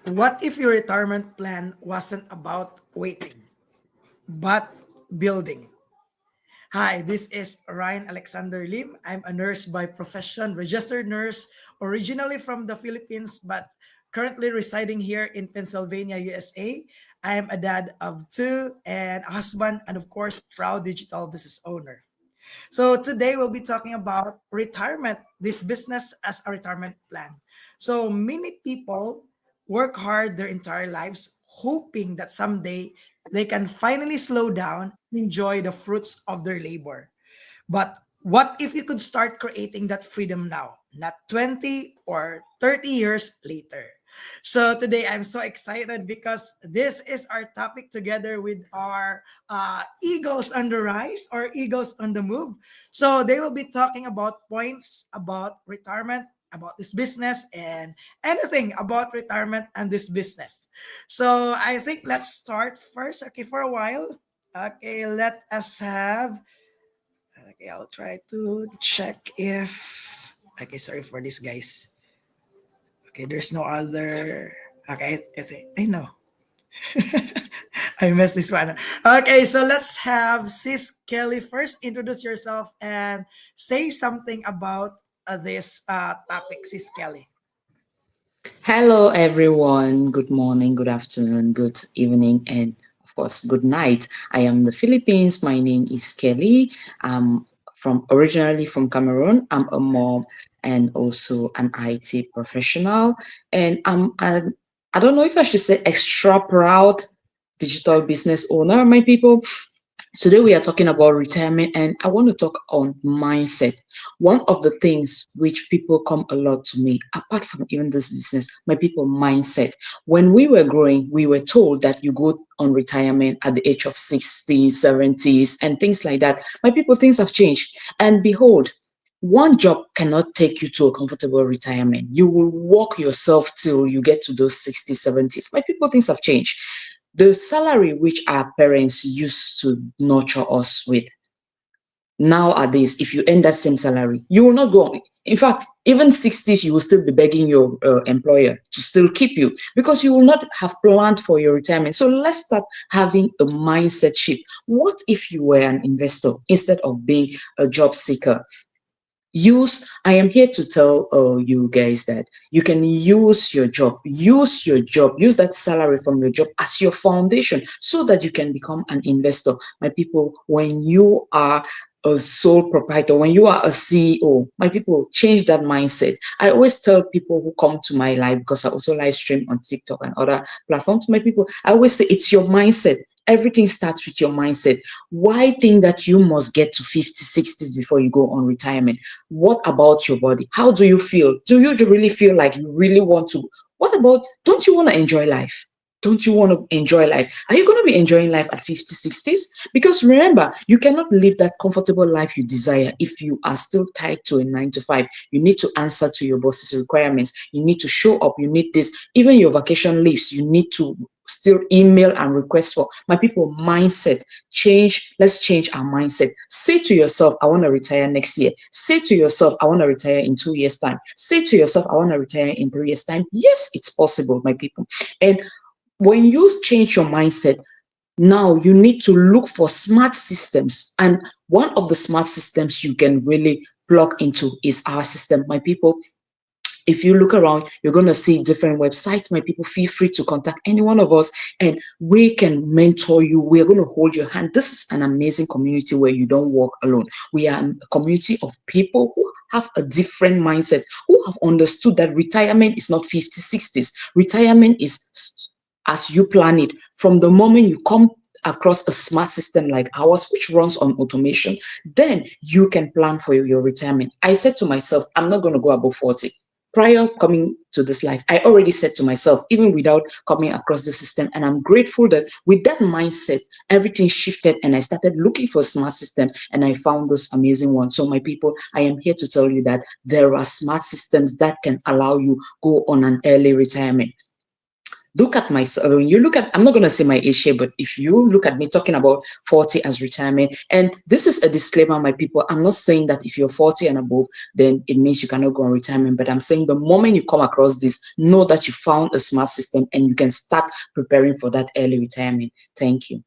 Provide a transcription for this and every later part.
What if your retirement plan wasn't about waiting, but building? Hi, this is Ryan Alexander Lim. I'm a nurse by profession, registered nurse, originally from the Philippines, but currently residing here in Pennsylvania, USA. I am a dad of two and a husband, and of course, proud digital business owner. So today we'll be talking about retirement, this business as a retirement plan. So many people work hard their entire lives hoping that someday they can finally slow down and enjoy the fruits of their labor. But what if you could start creating that freedom now, not 20 or 30 years later? So today I'm so excited because this is our topic together with our Eagles on the Rise or Eagles on the Move. So they will be talking about points about retirement, about this business, and anything about retirement and this business. So I think let's start first. Okay, for a while. Okay, let us have. Okay, I'll try to check if. Okay, sorry for this, guys. Okay, there's no other. Okay, I think I know. I missed this one. Okay, so let's have Sis Kelly first introduce yourself and say something about this topic, Sis Kelly. Hello, everyone. Good morning, good afternoon, good evening, and of course, good night. I am the Philippines. My name is Kelly. I'm from originally from Cameroon. I'm a mom and also an IT professional. And I don't know if I should say extra proud digital business owner, my people. Today we are talking about retirement and I want to talk on mindset. One of the things which people come a lot to me, apart from even this business, my people mindset. When we were growing, we were told that you go on retirement at the age of 60s, 70s, and things like that. My people, things have changed. And behold, one job cannot take you to a comfortable retirement. You will work yourself till you get to those 60s, 70s. My people, things have changed. The salary which our parents used to nurture us with, nowadays, if you earn that same salary, you will not go on. In fact, even 60s, you will still be begging your employer to still keep you because you will not have planned for your retirement. So let's start having a mindset shift. What if you were an investor instead of being a job seeker? I am here to tell you guys that you can use that salary from your job as your foundation so that you can become an investor. My people, when you are a sole proprietor, when you are a CEO, my people, change that mindset. I always tell people who come to my live, because I also live stream on TikTok and other platforms, my people, I always say it's your mindset. Everything starts with your mindset. Why think that you must get to 50s, 60s before you go on retirement? What about your body? How do you feel? Do you really feel like you really want to? What about, don't you want to enjoy life? Don't you want to enjoy life? Are you going to be enjoying life at 50s, 60s? Because remember, you cannot live that comfortable life you desire if you are still tied to a 9 to 5. You need to answer to your boss's requirements. You need to show up. You need this. Even your vacation leaves, you need to still email and request for. My people, mindset change. Let's change our mindset. Say to yourself, I want to retire next year. Say to yourself, I want to retire in 2 years time. Say to yourself, I want to retire in 3 years time. Yes, it's possible, my people. And when you change your mindset, now you need to look for smart systems. And one of the smart systems you can really plug into is our system, my people. If you look around, you're going to see different websites. My people, feel free to contact any one of us and we can mentor you. We're going to hold your hand. This is an amazing community where you don't walk alone. We are a community of people who have a different mindset, who have understood that retirement is not 50, 60s. Retirement is as you plan it from the moment you come across a smart system like ours, which runs on automation, then you can plan for your retirement. I said to myself, I'm not going to go above 40. Prior coming to this life, I already said to myself, even without coming across the system, and I'm grateful that with that mindset, everything shifted and I started looking for a smart system and I found this amazing one. So my people, I am here to tell you that there are smart systems that can allow you go on an early retirement. Look at myself. When you look at, I'm not going to say my age here, but if you look at me talking about 40 as retirement, and this is a disclaimer, my people, I'm not saying that if you're 40 and above, then it means you cannot go on retirement. But I'm saying the moment you come across this, know that you found a smart system and you can start preparing for that early retirement. Thank you.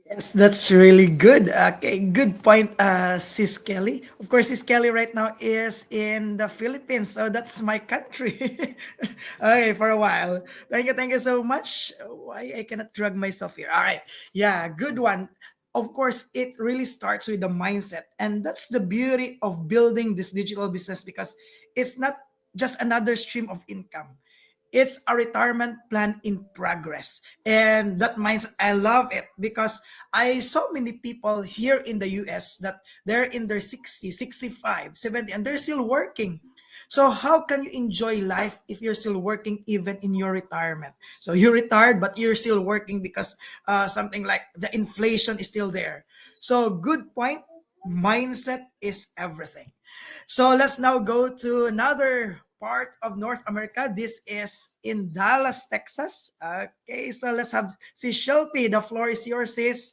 Yes, that's really good. Okay, good point, Sis Kelly. Of course, Sis Kelly right now is in the Philippines, so that's my country. Okay, for a while. Thank you so much. Why I cannot drag myself here? All right, yeah, good one. Of course, it really starts with the mindset, and that's the beauty of building this digital business because it's not just another stream of income. It's a retirement plan in progress. And that means I love it because I saw many people here in the US that they're in their 60, 65, 70, and they're still working. So how can you enjoy life if you're still working even in your retirement? So you're retired, but you're still working because something like the inflation is still there. So good point. Mindset is everything. So let's now go to another part of North America. This is in Dallas, Texas. Okay, so let's have si Shelby. The floor is yours, sis.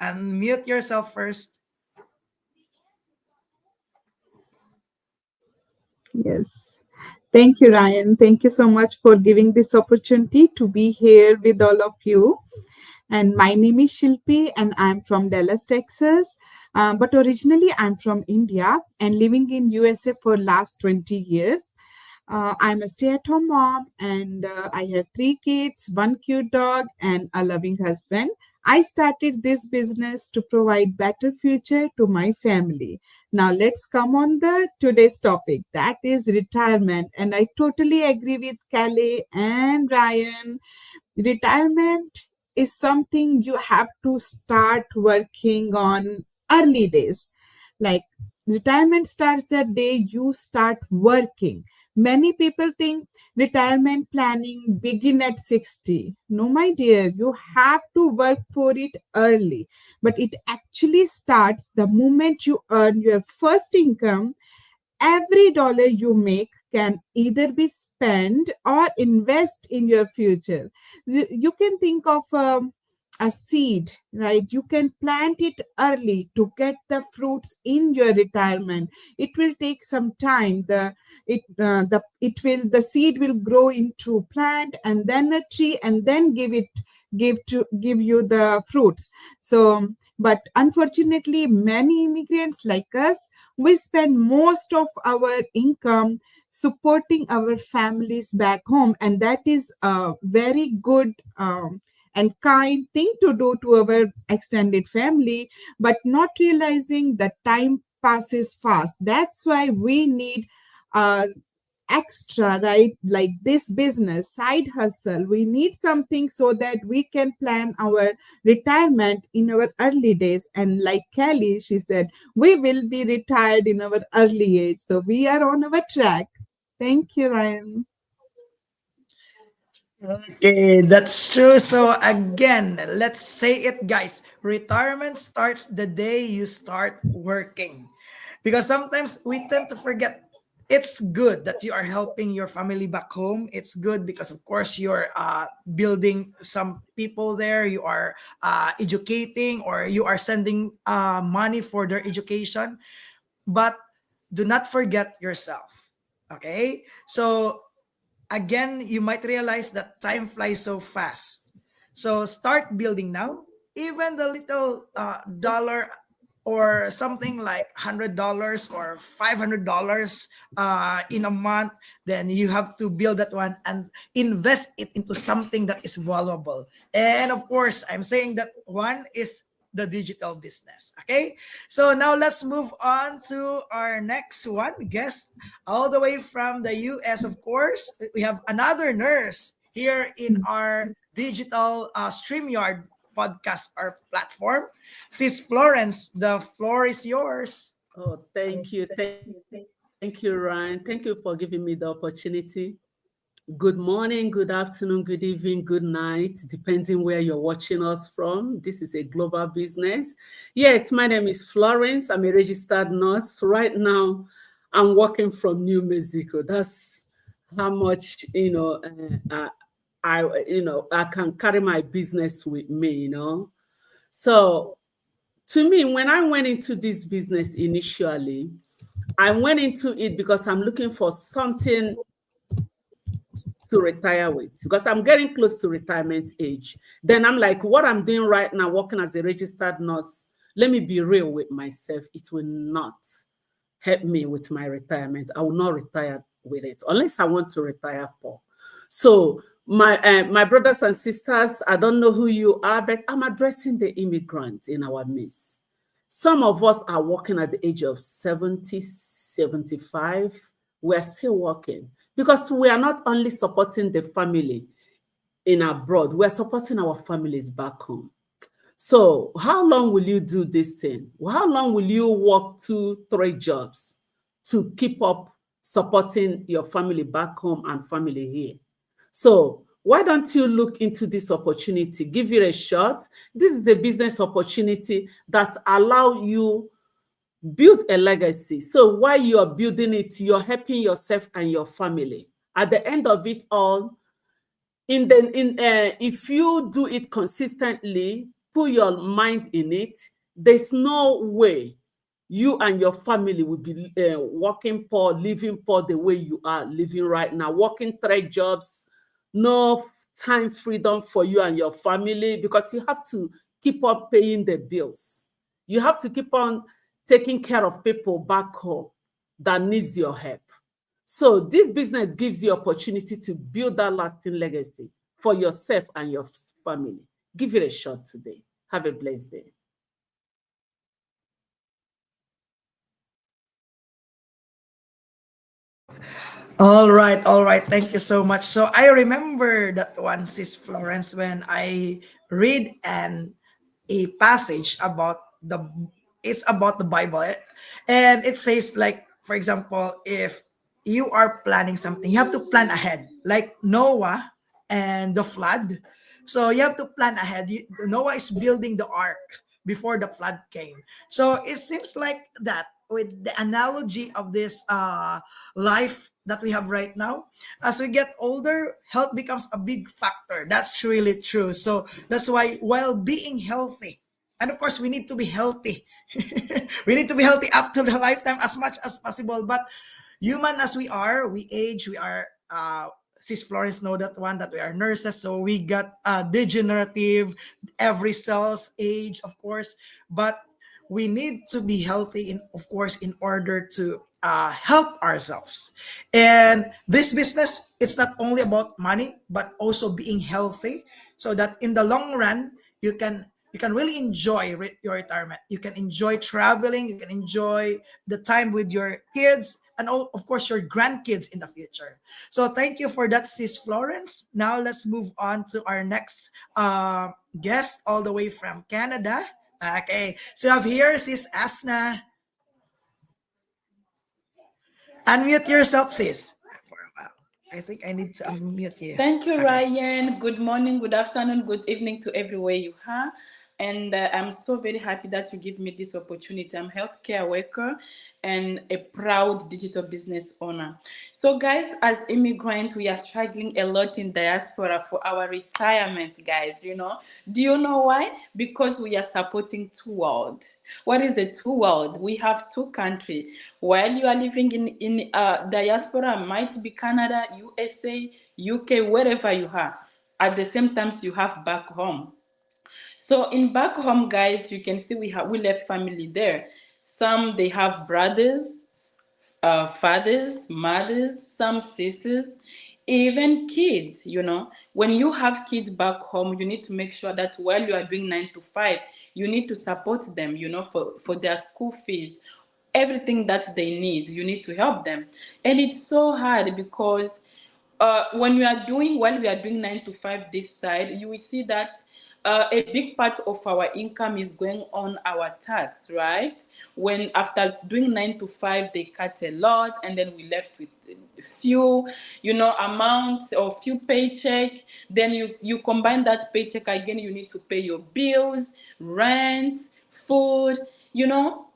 Unmute yourself first. Yes. Thank you, Ryan. Thank you so much for giving this opportunity to be here with all of you. And my name is Shilpi, and I'm from Dallas, Texas. But originally, I'm from India and living in USA for last 20 years. I'm a stay-at-home mom, and I have three kids, one cute dog, and a loving husband. I started this business to provide better future to my family. Now let's come on the today's topic, that is retirement. And I totally agree with Kelly and Ryan. Retirement is something you have to start working on early days. Like retirement starts the day you start working. Many people think retirement planning begin at 60. No, my dear, you have to work for it early. But it actually starts the moment you earn your first income. Every dollar you make can either be spent or invest in your future. You can think of a seed, right? You can plant it early to get the fruits in your retirement. It will take some time. The seed will grow into plant and then a tree and then give you the fruits. So but unfortunately many immigrants like us, we spend most of our income supporting our families back home, and that is a very good and kind thing to do to our extended family, but not realizing that time passes fast. That's why we need uh, extra, right? Like this business side hustle, we need something so that we can plan our retirement in our early days. And like Kelly, she said we will be retired in our early age, so we are on our track. Thank you, Ryan. Okay, that's true. So again, let's say it, guys. Retirement starts the day you start working. Because sometimes we tend to forget it's good that you are helping your family back home. It's good because, of course, you're building some people there. You are educating or you are sending money for their education. But do not forget yourself. Okay? So again, you might realize that time flies so fast. So start building now. Even the little dollar or something like $100 or $500 in a month, then you have to build that one and invest it into something that is valuable. And of course, I'm saying that one is the digital business. Okay, so now let's move on to our next one guest all the way from the US, of course. We have another nurse here in our digital StreamYard podcast or platform. Sis Florence, the floor is yours. Oh, thank you. Thank you, Ryan. Thank you for giving me the opportunity. Good morning, good afternoon, good evening, good night, depending where you're watching us from. This is a global business. Yes, my name is Florence. I'm a registered nurse. Right now, I'm working from New Mexico. That's how much, I can carry my business with me, So to me, when I went into this business initially, I went into it because I'm looking for something to retire with, because I'm getting close to retirement age. Then I'm like, what I'm doing right now, working as a registered nurse, let me be real with myself, it will not help me with my retirement. I will not retire with it unless I want to retire poor. So my brothers and sisters, I don't know who you are, but I'm addressing the immigrants in our midst. Some of us are working at the age of 70, 75. We're still working because we are not only supporting the family in abroad, we're supporting our families back home. So how long will you do this thing? How long will you work 2-3 jobs to keep up supporting your family back home and family here? So why don't you look into this opportunity? Give it a shot. This is a business opportunity that allow you build a legacy. So while you are building it, you're helping yourself and your family. At the end of it all, if you do it consistently, put your mind in it, there's no way you and your family will be working poor, living poor the way you are living right now, working 3 jobs, no time freedom for you and your family, because you have to keep on paying the bills. You have to keep on taking care of people back home that needs your help. So this business gives you opportunity to build that lasting legacy for yourself and your family. Give it a shot today. Have a blessed day. All right, all right. Thank you so much. So I remember that one, Sis Florence, when I read a passage about it's about the Bible, and it says, like, for example, if you are planning something, you have to plan ahead, like Noah and the flood. So you have to plan ahead. Noah is building the ark before the flood came. So it seems like that with the analogy of this life that we have right now. As we get older, health becomes a big factor. That's really true. So that's why, while being healthy, and of course we need to be healthy, we need to be healthy up to the lifetime as much as possible. But human as we are, we age, we are Sis Florence know that one, that we are nurses, so we got degenerative, every cell's age, of course. But we need to be healthy, in of course, in order to help ourselves. And this business, it's not only about money, but also being healthy, so that in the long run you can really enjoy your retirement. You can enjoy traveling, you can enjoy the time with your kids, and all, of course, your grandkids in the future. So thank you for that, Sis Florence. Now let's move on to our next guest, all the way from Canada. Okay, so I have here Sis Asna. Unmute yourself, sis. For a while. I think I need to unmute you. Thank you, Okay. Ryan. Good morning, good afternoon, good evening to everywhere you are. And I'm so very happy that you give me this opportunity. I'm a healthcare worker and a proud digital business owner. So, guys, as immigrants, we are struggling a lot in diaspora for our retirement, guys. Do you know why? Because we are supporting two world. What is the two world? We have two countries. While you are living in diaspora, might be Canada, USA, UK, wherever you are. At the same time, you have back home. So in back home, guys, you can see we left family there. Some they have brothers, fathers, mothers, some sisters, even kids. When you have kids back home, you need to make sure that while you are doing 9 to 5, you need to support them. For their school fees, everything that they need, you need to help them. And it's so hard because when while we are doing 9 to 5 this side, you will see that a big part of our income is going on our tax, right? When after doing 9 to 5, they cut a lot, and then we left with few, amounts or few paycheck. Then you combine that paycheck again, you need to pay your bills, rent, food.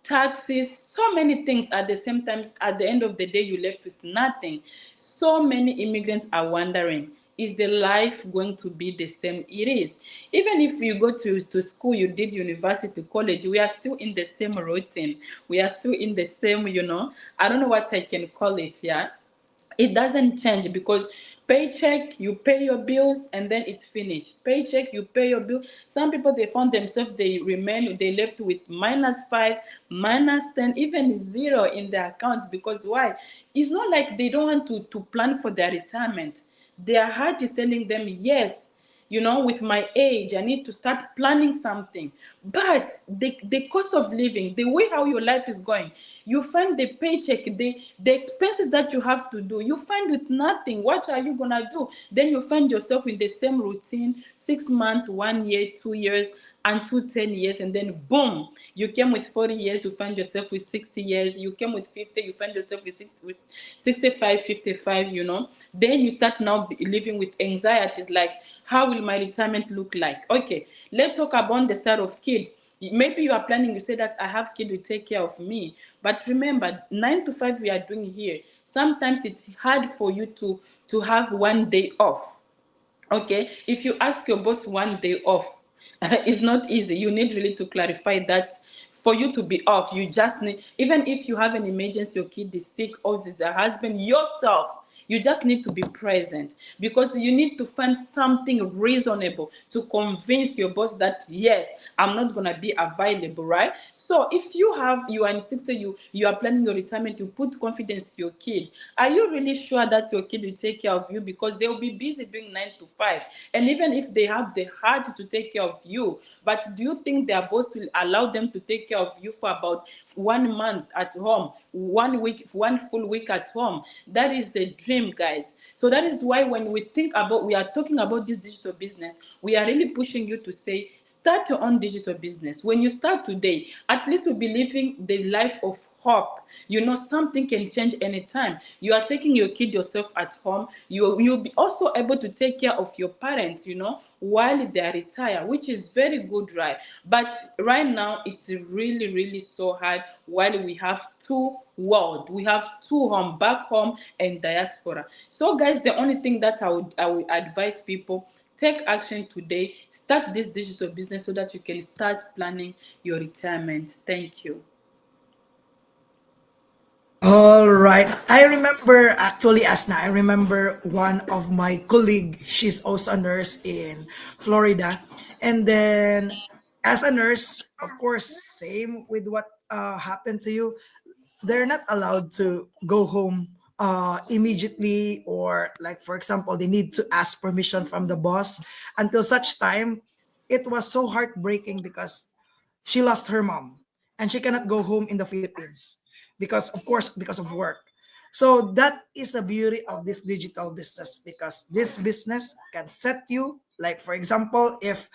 taxes, so many things at the same time. At the end of the day, you left with nothing. So many immigrants are wondering, is the life going to be the same? It is. Even if you go to school, you did university, college, we are still in the same routine. We are still in the same, I don't know what I can call it, yeah. It doesn't change because paycheck, you pay your bills and then it's finished. Paycheck, you pay your bill. Some people, they found themselves, they left with -5, -10, even zero in their accounts. Because why? It's not like they don't want to plan for their retirement. Their heart is telling them, yes, with my age, I need to start planning something. But the cost of living, the way how your life is going, you find the paycheck, the expenses that you have to do, you find with nothing. What are you gonna do? Then you find yourself in the same routine, 6 months, 1 year, 2 years, until 10 years, and then boom, you came with 40 years, you find yourself with 60 years, you came with 50, you find yourself with 65, 55, then you start now living with anxieties like, how will my retirement look like? Okay, let's talk about the side of kid. Maybe you are planning, you say that I have kid to take care of me, but remember, 9 to 5 we are doing here. Sometimes it's hard for you to have one day off. Okay, if you ask your boss one day off, it's not easy. You need really to clarify that for you to be off, you just need, even if you have an emergency, your kid is sick, or there's a husband, yourself, you just need to be present, because you need to find something reasonable to convince your boss that yes, I'm not gonna be available, right? So if you are in 60, you are planning your retirement, you put confidence to your kid. Are you really sure that your kid will take care of you? Because they will be busy doing 9 to 5, and even if they have the heart to take care of you, but do you think their boss will allow them to take care of you for about 1 month at home, 1 week, 1 full week at home? That is a dream, guys. So that is why when we are talking about this digital business, we are really pushing you to say, start your own digital business. When you start today, at least you'll be living the life of hope. Something can change anytime. You are taking your kid yourself at home. You'll be also able to take care of your parents, while they are retired, which is very good, right? But right now, it's really, really so hard while we have two world. We have two home, back home and diaspora. So, guys, the only thing that I would advise people, take action today. Start this digital business so that you can start planning your retirement. Thank you. All right. I remember actually, Asna, I remember one of my colleague, she's also a nurse in Florida. And then as a nurse, of course, same with what happened to you, they're not allowed to go home immediately, or like for example they need to ask permission from the boss. Until such time, it was so heartbreaking because she lost her mom and she cannot go home in the Philippines because of course because of work. So that is the beauty of this digital business, because this business can set you, like for example, if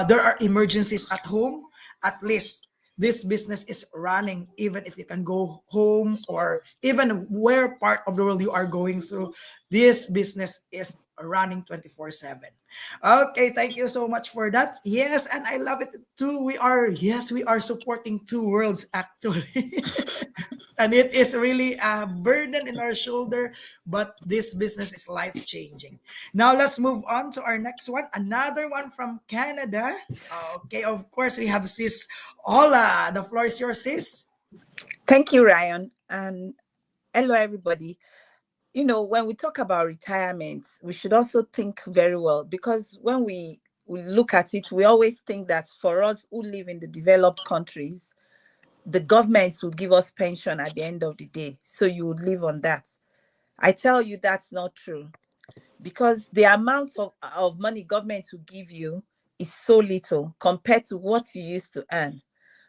there are emergencies at home, at least this business is running even if you can go home, or even where part of the world you are going through, this business is running 24/7. Okay, thank you so much for that. Yes, and I love it too. We are supporting two worlds actually. And it is really a burden in our shoulder, but this business is life changing. Now let's move on to our next one, another one from Canada. Okay, of course we have sis Ola. The floor is yours, sis. Thank you, Ryan. And hello, everybody. When we talk about retirement, we should also think very well, because when we look at it, we always think that for us who live in the developed countries, the government will give us pension at the end of the day. So you would live on that. I tell you that's not true, because the amount of money government will give you is so little compared to what you used to earn.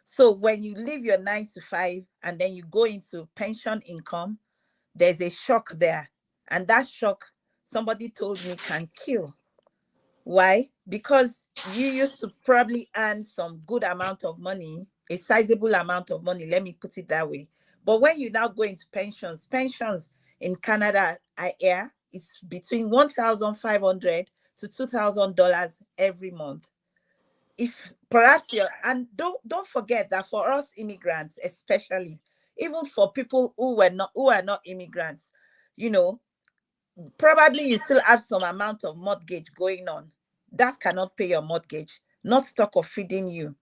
So when you leave your 9 to 5 and then you go into pension income, there's a shock there. And that shock, somebody told me, can kill. Why? Because you used to probably earn some good amount of money, a sizable amount of money, let me put it that way. But when you now go into pensions in Canada, it's between $1,500 to $2,000 every month. if perhaps you're, and don't forget that for us immigrants, especially, even for people who are not immigrants, you know, probably you still have some amount of mortgage going on. That cannot pay your mortgage, not talk of feeding you,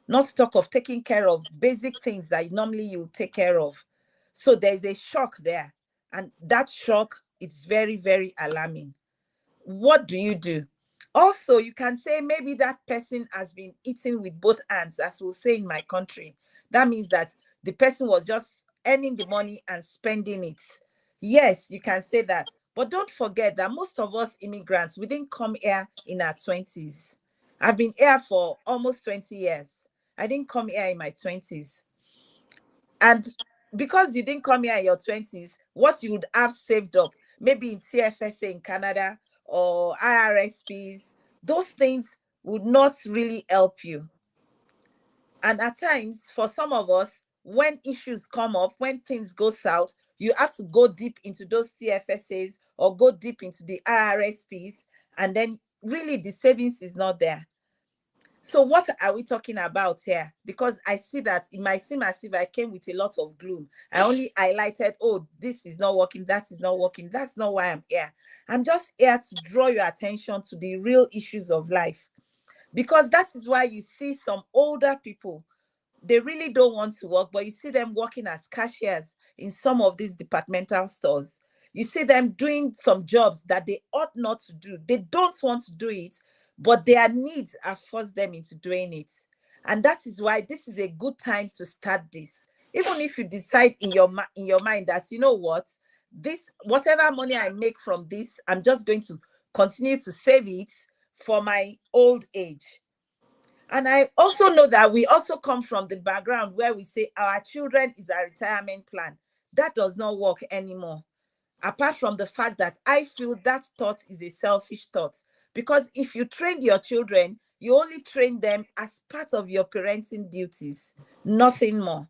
not talk of taking care of basic things that normally you take care of. So there's a shock there. And that shock is very, very alarming. What do you do? Also, you can say maybe that person has been eating with both hands, as we'll say in my country. That means that the person was just earning the money and spending it. Yes, you can say that. But don't forget that most of us immigrants, we didn't come here in our 20s. I've been here for almost 20 years. I didn't come here in my 20s. And because you didn't come here in your 20s, what you would have saved up, maybe in CFSA in Canada or IRSPs, those things would not really help you. And at times, for some of us, when issues come up, when things go south, you have to go deep into those TFSAs or go deep into the IRSPs, and then really the savings is not there. So what are we talking about here? Because I see that it might seem as if I came with a lot of gloom. I only highlighted, oh, this is not working, that is not working. That's not why I'm here. I'm just here to draw your attention to the real issues of life. Because that is why you see some older people, they really don't want to work, but you see them working as cashiers in some of these departmental stores. You see them doing some jobs that they ought not to do. They don't want to do it, but their needs have forced them into doing it. And that is why this is a good time to start this. Even if you decide in your mind that, you know what, this, whatever money I make from this, I'm just going to continue to save it for my old age. And I also know that we also come from the background where we say our children is our retirement plan. That does not work anymore. Apart from the fact that I feel that thought is a selfish thought. Because if you train your children, you only train them as part of your parenting duties, nothing more.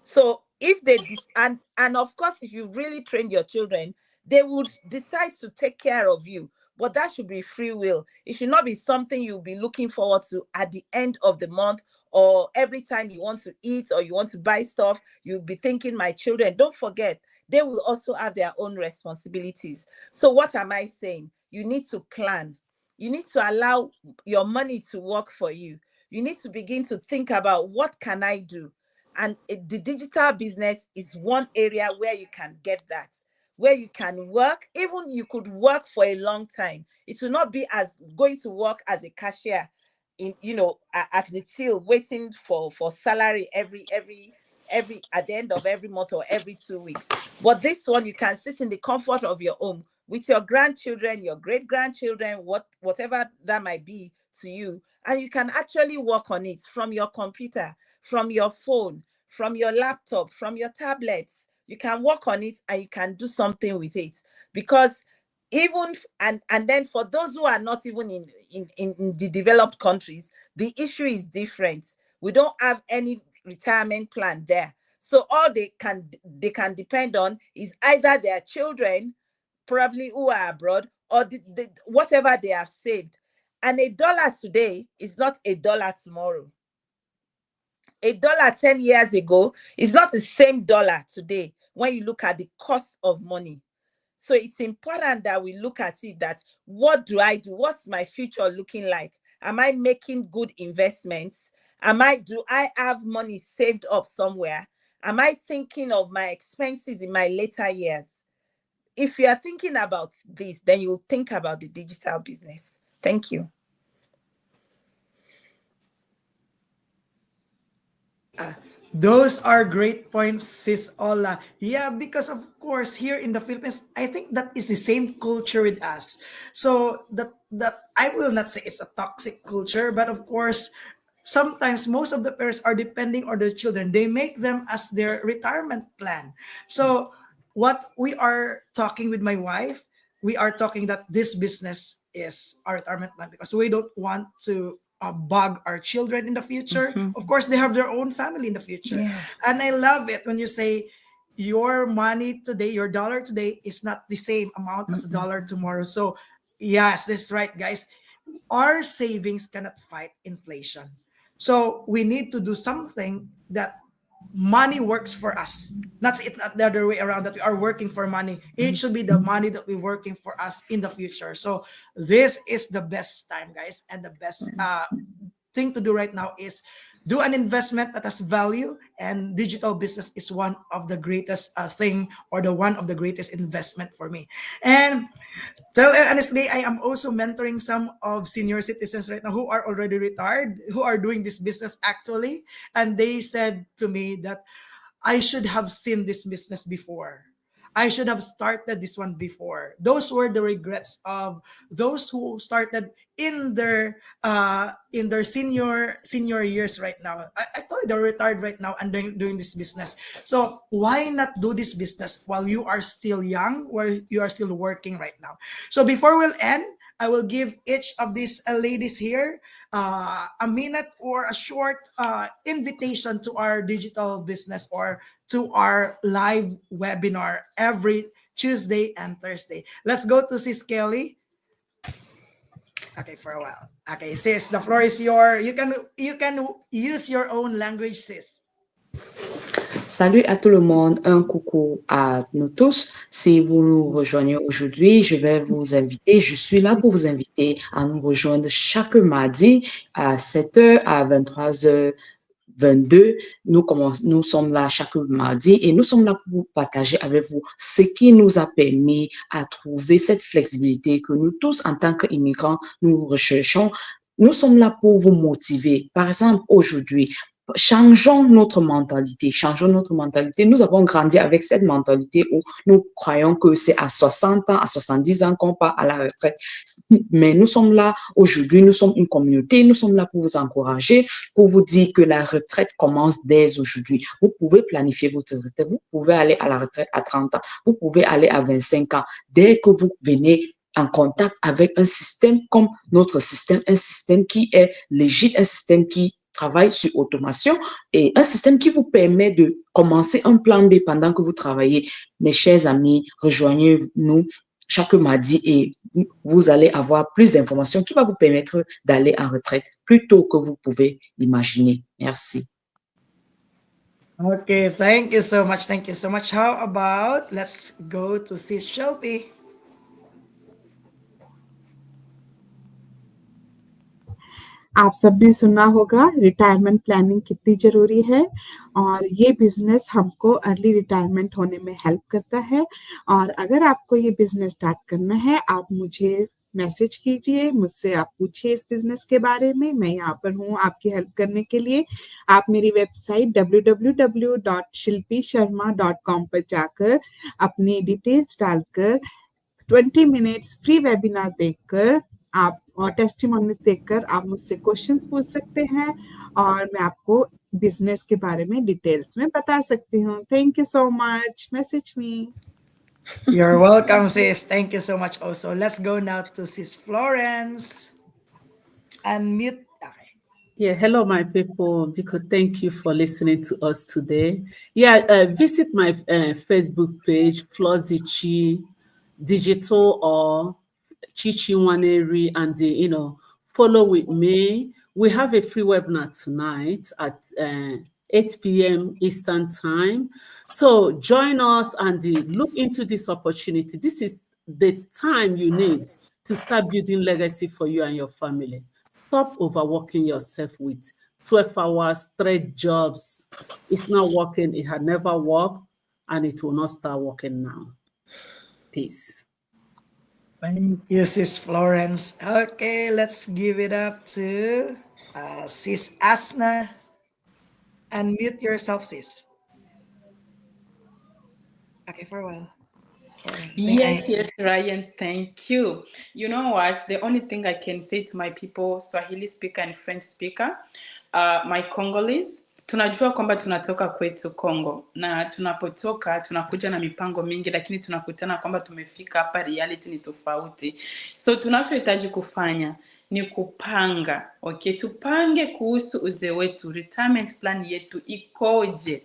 So if they and of course, if you really train your children, they would decide to take care of you. But that should be free will. It should not be something you'll be looking forward to at the end of the month, or every time you want to eat or you want to buy stuff, you'll be thinking, my children. Don't forget, they will also have their own responsibilities. So what am I saying? You need to plan. You need to allow your money to work for you. You need to begin to think about, what can I do? And the digital business is one area where you can get that, where you can work. Even you could work for a long time. It will not be as going to work as a cashier in, at the till, waiting for salary every at the end of every month or every 2 weeks. But this one, you can sit in the comfort of your home with your grandchildren, your great grandchildren, whatever that might be to you, and you can actually work on it from your computer, from your phone, from your laptop, from your tablets. You can work on it and you can do something with it. Because even and then for those who are not even in the developed countries, the issue is different. We don't have any retirement plan there. So all they can depend on is either their children, probably who are abroad, or whatever they have saved. And $1 today is not $1 tomorrow. $1 10 years ago is not the same dollar today when you look at the cost of money. So it's important that we look at it, that what do I do? What's my future looking like? Am I making good investments? Do I have money saved up somewhere? Am I thinking of my expenses in my later years? If you are thinking about this, then you'll think about the digital business. Thank you. Those are great points, Sis Ola. Yeah, because of course here in the Philippines, I think that is the same culture with us. So that I will not say it's a toxic culture, but of course, sometimes most of the parents are depending on their children. They make them as their retirement plan. So what we are talking with my wife, we are talking that this business is our retirement plan because we don't want to bug our children in the future. Of course, they have their own family in the future. Yeah. And I love it when you say your money today, your dollar today is not the same amount as a dollar tomorrow. So, yes, this is right, guys. our savings cannot fight inflation. So we need to do something that money works for us. Not the other way around, that we are working for money. It should be the money that we're working for us in the future. So this is the best time, guys, and the best thing to do right now is do an investment that has value, and digital business is one of the greatest thing, or the one of the greatest investment for me. And tell honestly, I am also mentoring some of senior citizens right now who are already retired, who are doing this business actually, and they said to me that I should have seen this business before. I should have started this one before. Those were the regrets of those who started in their senior years right now. I told you they're retired right now and doing this business. So why not do this business while you are still young, where you are still working right now? So before we'll end, I will give each of these ladies here a minute or a short invitation to our digital business, or to our live webinar every Tuesday and Thursday. Let's go to Sis Kelly. Okay, for a while. Okay, sis, the floor is yours. You can use your own language, sis. Salut à tout le monde, un coucou à nous tous. Si vous nous rejoignez aujourd'hui, je vais vous inviter, je suis là pour vous inviter à nous rejoindre chaque mardi à 7h à 23h22. Nous sommes là chaque mardi et nous sommes là pour partager avec vous ce qui nous a permis à trouver cette flexibilité que nous tous, en tant qu'immigrants, nous recherchons. Nous sommes là pour vous motiver. Par exemple, aujourd'hui, changeons notre mentalité. Nous avons grandi avec cette mentalité où nous croyons que c'est à 60 ans, à 70 ans qu'on part à la retraite. Mais nous sommes là aujourd'hui, nous sommes une communauté, nous sommes là pour vous encourager, pour vous dire que la retraite commence dès aujourd'hui. Vous pouvez planifier votre retraite, vous pouvez aller à la retraite à 30 ans, vous pouvez aller à 25 ans. Dès que vous venez en contact avec un système comme notre système, un système qui est légitime, un système qui travaille sur automation et un système qui vous permet de commencer un plan B pendant que vous travaillez. Mes chers amis, rejoignez-nous chaque mardi et vous allez avoir plus d'informations qui va vous permettre d'aller en retraite plus tôt que vous pouvez l'imaginer. Merci. Okay, thank you so much. Thank you so much. How about let's go to Sis Shelby. आप सबने सुना होगा retirement planning कितनी जरूरी है, और ये business हमको अर्ली रिटायरमेंट होने में हेल्प करता है। और अगर आपको ये बिजनेस स्टार्ट करना है, आप मुझे मैसेज कीजिए, मुझसे आप पूछिए इस बिजनेस के बारे में। मैं यहाँ पर हूँ आपकी हेल्प करने के लिए। आप मेरी वेबसाइट www.shilpisharma.com पर जाकर अपनी डिटेल्स डालकर 20 मिनट्स फ्री वेबिनार देखकर आप और टेस्टिमोनी देखकर आप मुझसे क्वेश्चंस पूछ सकते हैं, और मैं आपको बिजनेस के बारे में डिटेल्स में बता सकती हूँ। Thank you so much. Message me. You're welcome, sis. Thank you so much also. Let's go now to Sis Florence. Unmute. Okay. Yeah, hello, my people. Because thank you for listening to us today. Yeah, visit my Facebook page, Flozichi Digital or Chichi Waneri, and follow with me. We have a free webinar tonight at 8 p.m. Eastern time. So join us and look into this opportunity. This is the time you need to start building legacy for you and your family. Stop overworking yourself with 12 hours, straight jobs. It's not working. It had never worked, and it will not start working now. Peace. Thank you, Sis Florence. Okay, let's give it up to Sis Asna. Unmute yourself, sis. Okay, for a while. Yes, Ryan, thank you. You know what? The only thing I can say to my people, Swahili speaker and French speaker, my Congolese, tunajua kwamba tunatoka kwetu Kongo, na tunapotoka tunakuja na mipango mingi, lakini tunakutana kwamba tumefika hapa reality ni tofauti. So tunachohitaji kufanya ni kupanga. Okay, tupange kuhusu uzee wetu, retirement plan yetu ikoje.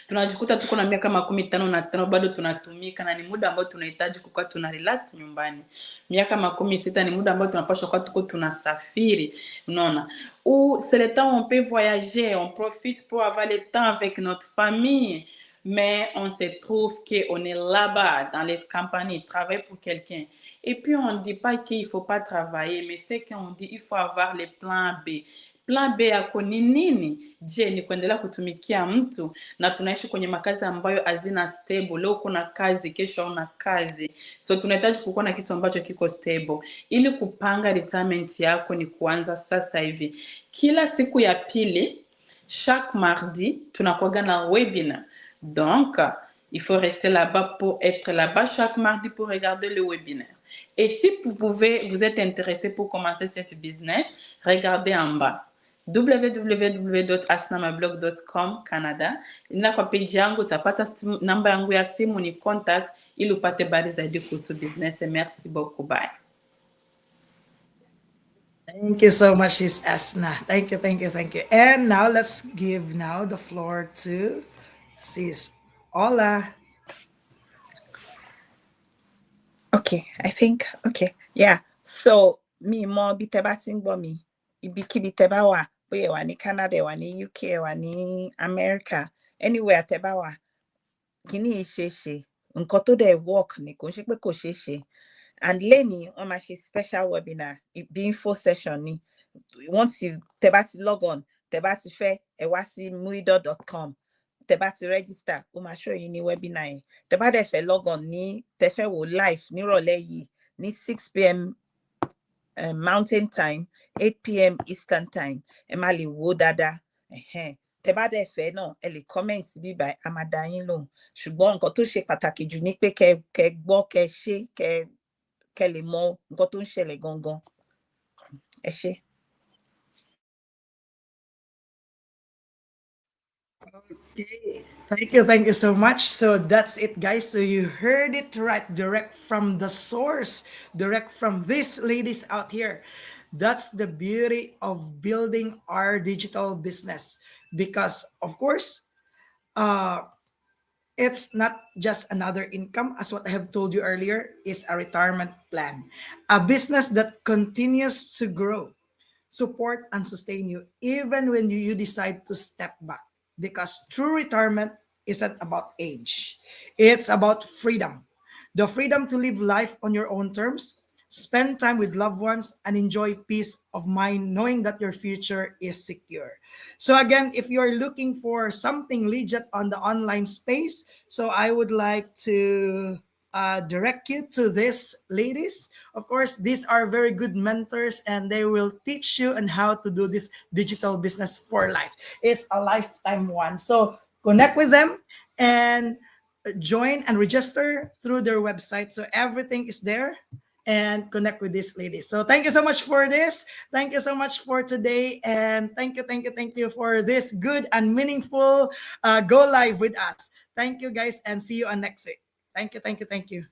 Tunajikuta tuko na miaka 55 bado tunatumika, na ni muda ambao tunahitaji kukuwa tuna relax nyumbani. Miaka 60 ni muda ambao tunapaswa kuwa tuko tunasafiri, unaona. Ou c'est le temps où on peut voyager, on profite pour avoir le temps avec notre famille. Mais on se trouve qu'on est là-bas, dans les campagnes, travailler pour quelqu'un. Et puis, on ne dit pas qu'il ne faut pas travailler, mais c'est qu'on dit qu'il faut avoir les plans B. Plan B yako ni nini? Je, ni kuendelea kutumikia mtu? Na tunaishi kwenye makazi ambayo hazina stable. Leo kuna kazi, kesho hauna kazi. So tunahitaji kukuwa na kitu ambacho kiko stable. Ili kupanga retirement yako ni kuanza sasa hivi. Kila siku ya pili, chaque mardi, tunakuwa na webinar. Donc, il faut rester là-bas pour être là-bas chaque mardi pour regarder le webinaire. Et si vous êtes intéressé pour commencer cette business, regardez en bas. www.asnamablog.com Canada. Ina kwa page yangu utapata namba yangu ya simu, ni contact ili upate habari zaidi kuhusu business. Merci beaucoup. Bye. Thank you so much, Ms. Asna. Thank you, thank you, thank you. And now let's give now the floor to Sis Ola. Okay, I think, okay, yeah. So, me more bitebating me. Ibiki bitebawa. Boye wani Canada, wani UK, wani America. Anywhere tebawa. Kini isheshe. Nkoto de work ni ko shekpe ko sheshe. And Lenny, on my special webinar, being full session ni. Once you tebati log on, tebati fe ewasimuido.com. Tebati register, ma show you ni webinar. Tebade fe log on ni tefe wo live ni role yi ni 6 p.m. Mountain time, 8 p.m. Eastern time. Emali wo dada. Tebade fe no ele comments bi by amadayin lo. Ṣùgbọ́n nǹkan tó ṣe pàtàkì jù ni pé kẹ́ gbọ́, kẹ́ ṣe, kẹ́ lè mọ̀ nǹkan tó ń ṣẹlẹ̀ gangan. Ẹ ṣé. Okay. Thank you so much. So that's it, guys. So you heard it right, direct from the source, direct from these ladies out here. That's the beauty of building our digital business, because of course, it's not just another income, as what I have told you earlier, is a retirement plan, a business that continues to grow, support, and sustain you even when you decide to step back. Because true retirement isn't about age, it's about freedom. The freedom to live life on your own terms, spend time with loved ones, and enjoy peace of mind knowing that your future is secure. So, again, if you're looking for something legit on the online space, so I would like to direct you to these ladies. Of course, these are very good mentors, and they will teach you on how to do this digital business for life. It's a lifetime one. So connect with them and join and register through their website. So everything is there, and connect with these ladies. So thank you so much for this. Thank you so much for today. And thank you for this good and meaningful go live with us. Thank you, guys, and see you on next week. Thank you.